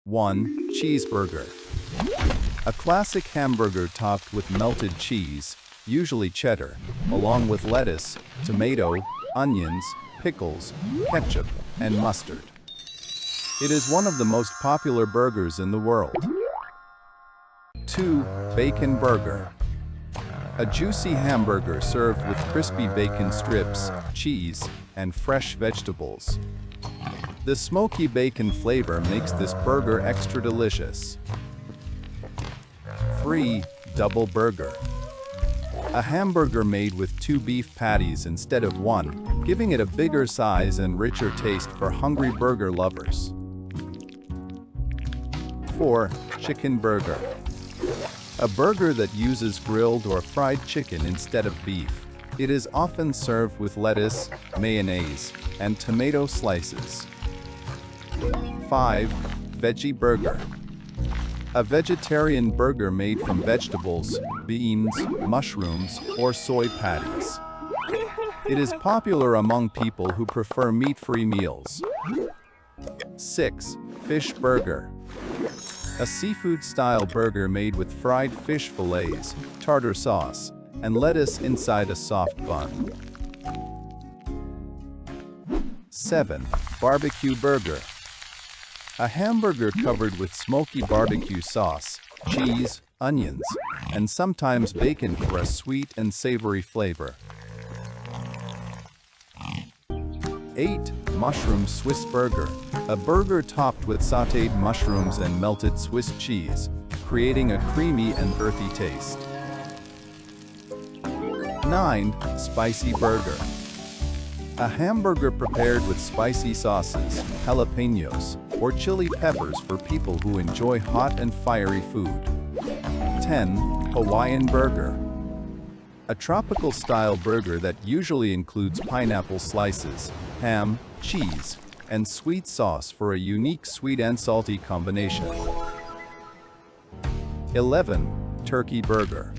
1. Cheeseburger. A classic hamburger topped with melted cheese, usually cheddar, along with lettuce, tomato, onions, pickles, ketchup, and mustard. It is one of the most popular burgers in the world. 2. Bacon burger. A juicy hamburger served with crispy bacon strips, cheese, and fresh vegetables. The smoky bacon flavor makes this burger extra delicious. 3. Double burger. A hamburger made with 2 beef patties instead of 1, giving it a bigger size and richer taste for hungry burger lovers. 4. Chicken burger. A burger that uses grilled or fried chicken instead of beef. It is often served with lettuce, mayonnaise, and tomato slices. 5. Veggie burger. A vegetarian burger made from vegetables, beans, mushrooms, or soy patties. It is popular among people who prefer meat-free meals. 6. Fish burger. A seafood-style burger made with fried fish fillets, tartar sauce, and lettuce inside a soft bun. 7. Barbecue burger. A hamburger covered with smoky barbecue sauce, cheese, onions, and sometimes bacon for a sweet and savory flavor. 8. Mushroom Swiss burger. A burger topped with sautéed mushrooms and melted Swiss cheese, creating a creamy and earthy taste. 9. Spicy burger. A hamburger prepared with spicy sauces, jalapenos, or chili peppers for people who enjoy hot and fiery food. 10. Hawaiian burger. A tropical-style burger that usually includes pineapple slices, ham, cheese, and sweet sauce for a unique sweet and salty combination. 11. Turkey burger.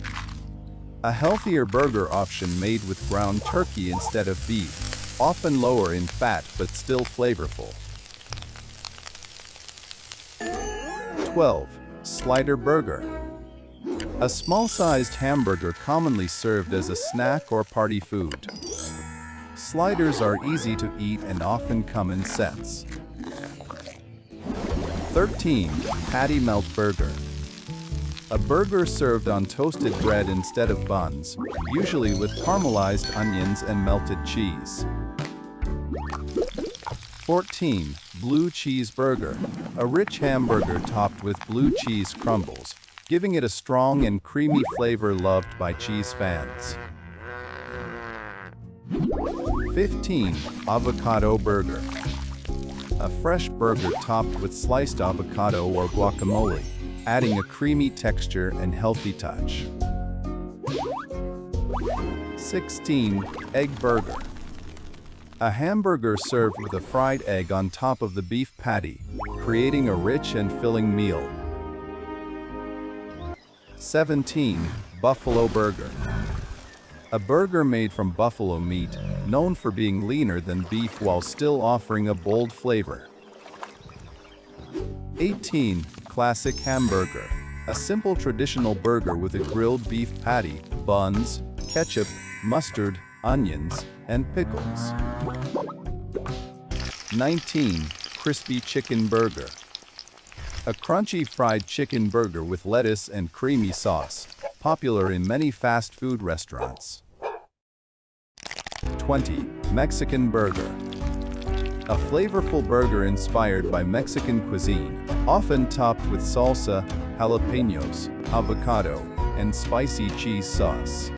A healthier burger option made with ground turkey instead of beef, often lower in fat but still flavorful. 12. Slider burger. A small-sized hamburger commonly served as a snack or party food. Sliders are easy to eat and often come in sets. 13. Patty melt burger. A burger served on toasted bread instead of buns, usually with caramelized onions and melted cheese. 14. Blue cheese burger. A rich hamburger topped with blue cheese crumbles, giving it a strong and creamy flavor loved by cheese fans. 15. Avocado burger. A fresh burger topped with sliced avocado or guacamole, adding a creamy texture and healthy touch. 16. Egg burger. A hamburger served with a fried egg on top of the beef patty, creating a rich and filling meal. 17. Buffalo burger. A burger made from buffalo meat, known for being leaner than beef while still offering a bold flavor. 18. Classic hamburger. A simple traditional burger with a grilled beef patty, buns, ketchup, mustard, onions, and pickles. 19. Crispy chicken burger. A crunchy fried chicken burger with lettuce and creamy sauce, popular in many fast food restaurants. 20. Mexican burger. A flavorful burger inspired by Mexican cuisine, often topped with salsa, jalapenos, avocado, and spicy cheese sauce.